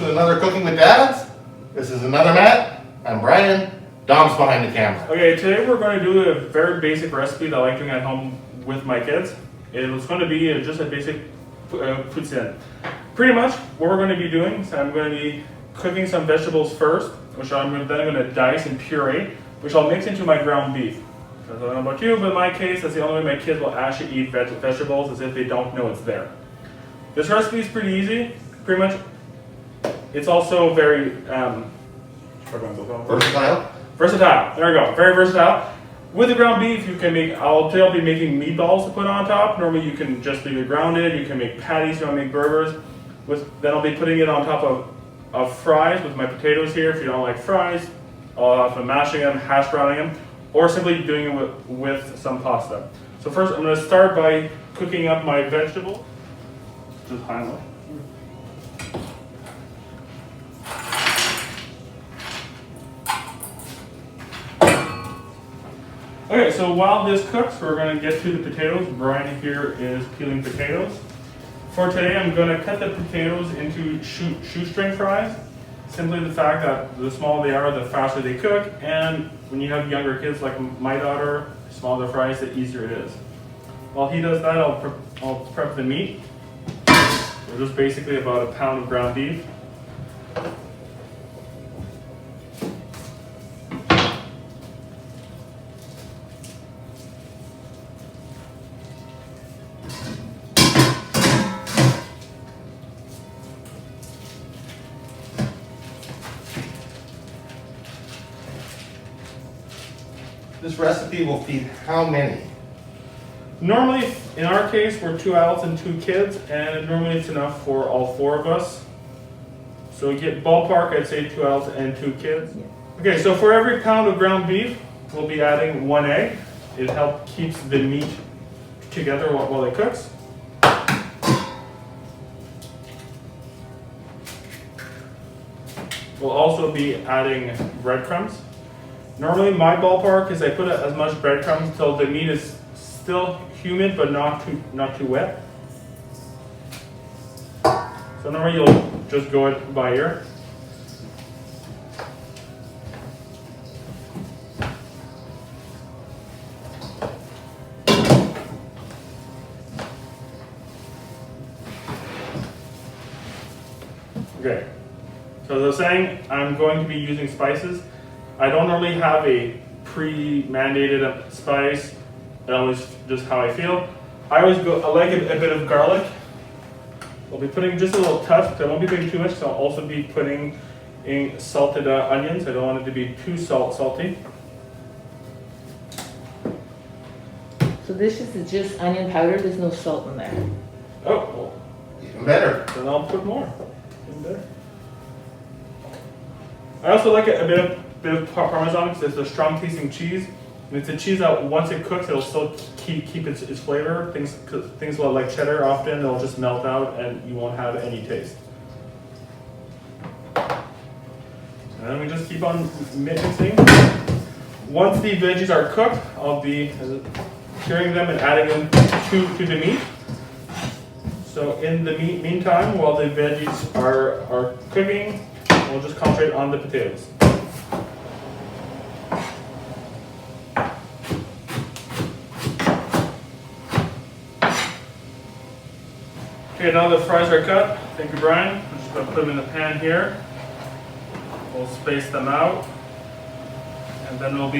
to another Cooking with Dads. This is another Matt. I'm Brian. Dom's behind the camera. Okay, today we're going to do a very basic recipe that I like doing at home with my kids. It's going to be just a basic Poutine. Pretty much what we're going to be doing is I'm going to be cooking some vegetables first, which I'm then going to dice and puree, which I'll mix into my ground beef. I don't know about you, but in my case, that's the only way my kids will actually eat vegetables, is if they don't know it's there. This recipe is pretty easy, pretty much. It's also very Versatile. Versatile. There we go. Very versatile. With the ground beef, you can make. I'll be making meatballs to put on top. Normally, you can just leave it grounded. You can make patties. You want to make burgers. Then I'll be putting it on top of fries with my potatoes here. If you don't like fries, I'll have mashing them, hash browning them, or simply doing it with some pasta. So first, I'm going to start by cooking up my vegetables. Just high and low. Okay, so while this cooks, we're going to get to the potatoes. Brian here is peeling potatoes. For today, I'm going to cut the potatoes into shoestring fries. Simply the fact that the smaller they are, the faster they cook, and when you have younger kids like my daughter, the smaller the fries, the easier it is. While he does that, I'll prep the meat. So just basically about a pound of ground beef. This recipe will feed how many? Normally, in our case, we're 2 adults and 2 kids, and normally it's enough for all 4 of us. So we get ballpark, I'd say 2 adults and 2 kids. Okay, so for every pound of ground beef, we'll be adding 1 egg. It helps keeps the meat together while it cooks. We'll also be adding breadcrumbs. Normally my ballpark is I put as much breadcrumbs until the meat is still humid but not too wet. So normally you'll just go it by ear. Okay. So as I was saying, I'm going to be using spices. I don't normally have a pre-mandated spice. It's always just how I feel. I like a bit of garlic. I'll be putting just a little touch. I won't be putting too much, so I'll also be putting in salted onions. I don't want it to be too salty. So this is just onion powder, there's no salt in there. Oh, well, Even better. then I'll put more. Even better. I also like a bit of Parmesan because it's a strong tasting cheese. And it's a cheese that once it cooks, it'll still keep its flavor. Things like cheddar, often it'll just melt out and you won't have any taste. And then we just keep on mixing. Once the veggies are cooked, I'll be curing them and adding them to the meat. So in the meantime, while the veggies are cooking, we'll just concentrate on the potatoes. Okay, now the fries are cut. Thank you, Brian. I'm just going to put them in the pan here. We'll space them out. And then we'll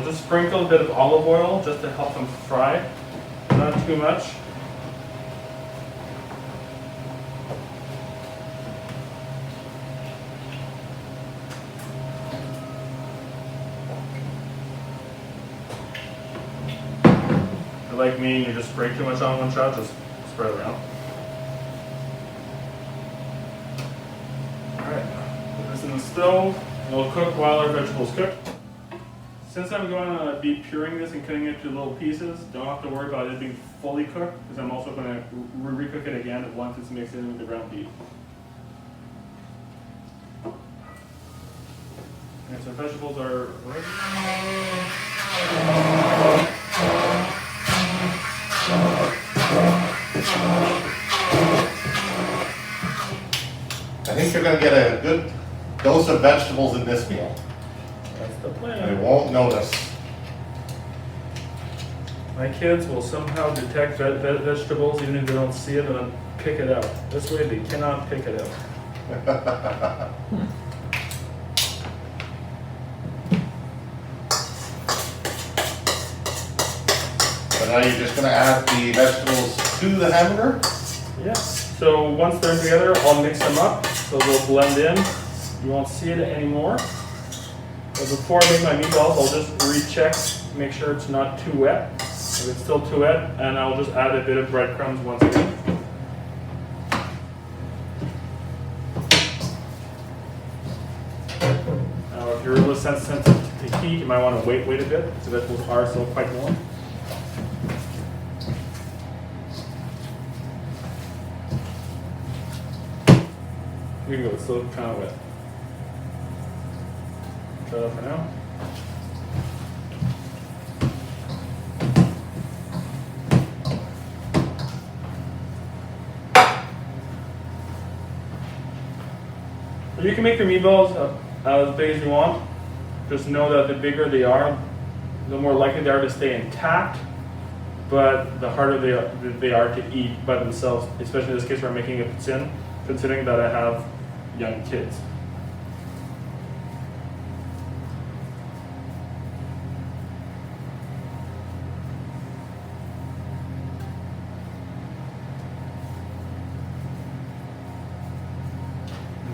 just sprinkle a bit of olive oil just to help them fry. Not too much. If you're like me and you just spray too much on one shot, just spread it around. Alright, put this in the stove, and it'll cook while our vegetables cook. Since I'm going to be puring this and cutting it to little pieces, don't have to worry about it being fully cooked, because I'm also going to re-cook it again once it's mixed in with the ground beef. Okay, so vegetables are ready. I think you're going to get a of vegetables in this meal. That's the They plan. won't notice. My kids will somehow detect vegetables even if they don't see it and then pick it out. This way they cannot pick it out. So now you're just gonna add the vegetables to the hamburger? Yeah. So once they're together, I'll mix them up so they'll blend in. You won't see it anymore. But before I make my meatballs, I'll just recheck, make sure it's not too wet. If it's still too wet, and I'll just add a bit of breadcrumbs once again. Now, if you're really sensitive to heat, you might want to wait a bit because the vegetables are still quite warm. Here you go, it's still kind of wet. Shut up for now. You can make your meatballs as big as you want. Just know that the bigger they are, the more likely they are to stay intact, but the harder they are to eat by themselves, especially in this case where I'm making a poutine, considering that I have young kids.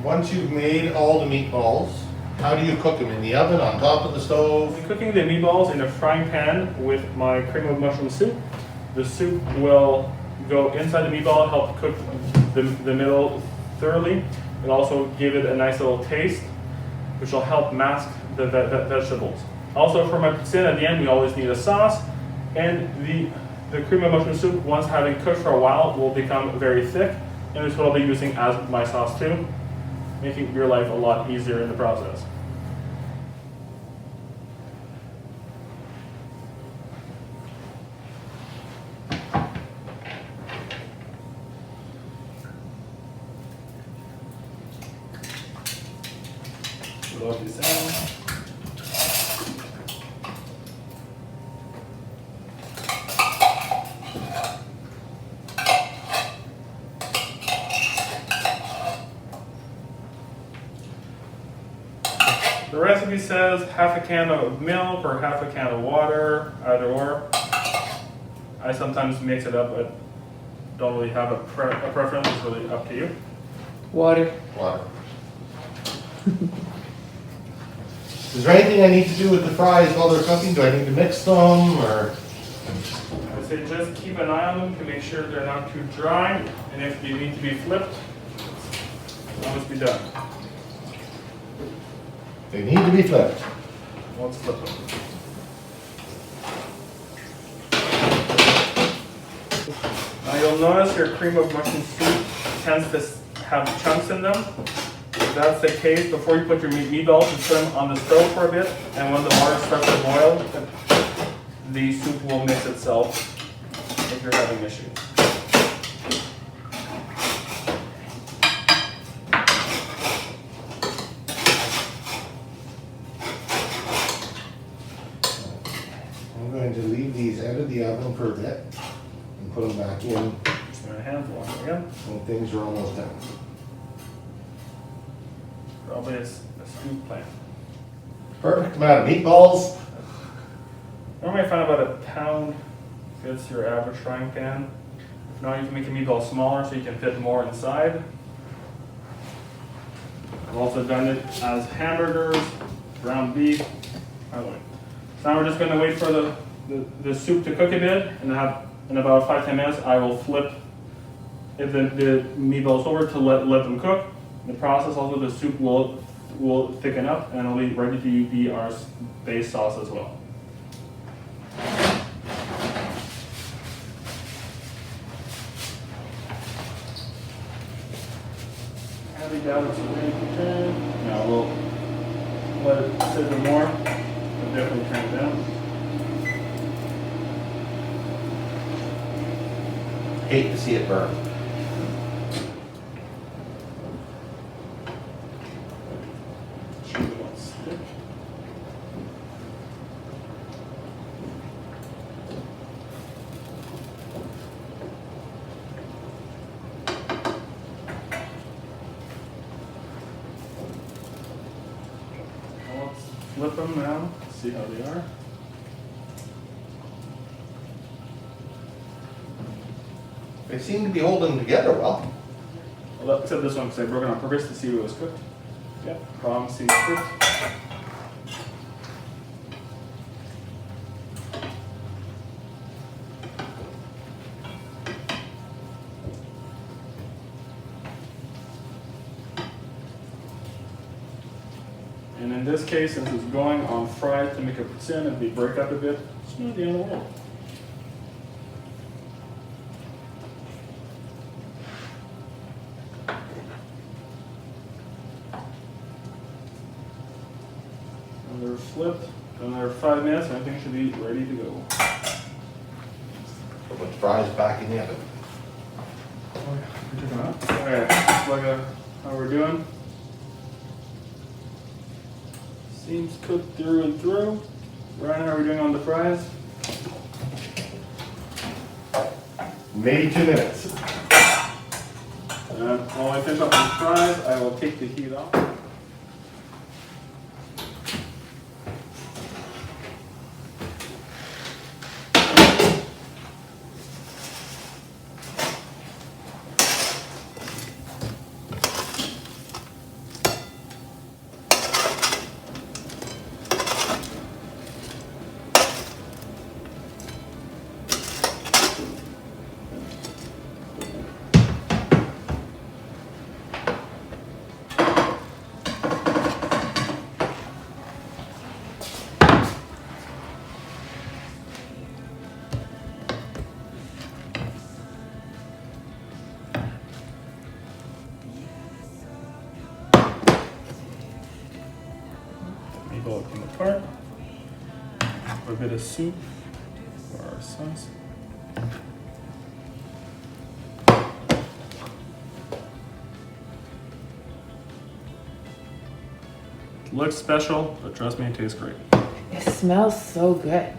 Once you've made all the meatballs, how do you cook them? In the oven, on top of the stove? I'm cooking the meatballs in a frying pan with my cream of mushroom soup. The soup will go inside the meatball, help cook the middle thoroughly, and also give it a nice little taste, which will help mask the vegetables. Also for my poutine, at the end, we always need a sauce, and the cream of mushroom soup, once having cooked for a while, will become very thick, and it's what I'll be using as my sauce too, making your life a lot easier in the process. Lovely sound. The recipe says half a can of milk or half a can of water, either or. I sometimes mix it up, but don't really have a preference. It's really up to you. Water. Water. Is there anything I need to do with the fries while they're cooking? Do I need to mix them, or? I would say just keep an eye on them to make sure they're not too dry, and if they need to be flipped, always be done. They need to be flipped. Let's flip them. Now you'll notice your cream of mushroom soup tends to have chunks in them. If that's the case, before you put your meatballs, you put them on the stove for a bit, and when the water starts to boil, the soup will mix itself if you're having issues. I'm going to leave these out of the oven for a bit and put them back in Just my hands wash again. when things are almost done. Probably a stew plan. Perfect amount of meatballs. Normally I find about a pound fits your average frying pan. If not, you can make the meatball smaller so you can fit more inside. I've also done it as hamburgers, ground beef. So now we're just going to wait for the soup to cook a bit, and in about 5-10 minutes I will flip the meatballs over to let them cook. In the process, also the soup will thicken up and it'll be ready to be our base sauce as well. Add it down to some. Now we'll let it sit a bit more, but definitely turn it down. Hate to see it burn. flip them now, see how they are. They seem to be holding together well. Well, except this one, because I broke it on purpose to see if it was cooked. Yeah, wrong, seems cooked. And in this case, since it's going on fried to make a poutine and they break up a bit, it's not the end of the world. And they're flipped, another 5 minutes, and everything should be ready to go. Put the fries back in the oven. Alright, just like how we're doing. Seems cooked through and through. Ryan, how are we doing on the fries? Maybe 2 minutes. And while I finish up the fries, I will take the heat off. Meatball came apart. A bit of soup for our sauce. It looks special, but trust me, it tastes great. It smells so good.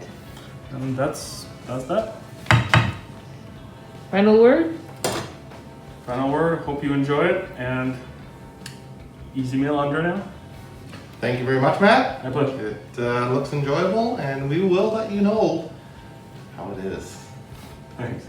And that's that. Final word? Final word. Hope you enjoy it, and easy meal under now. Thank you very much, Matt. My pleasure. It looks enjoyable, and we will let you know how it is. Thanks.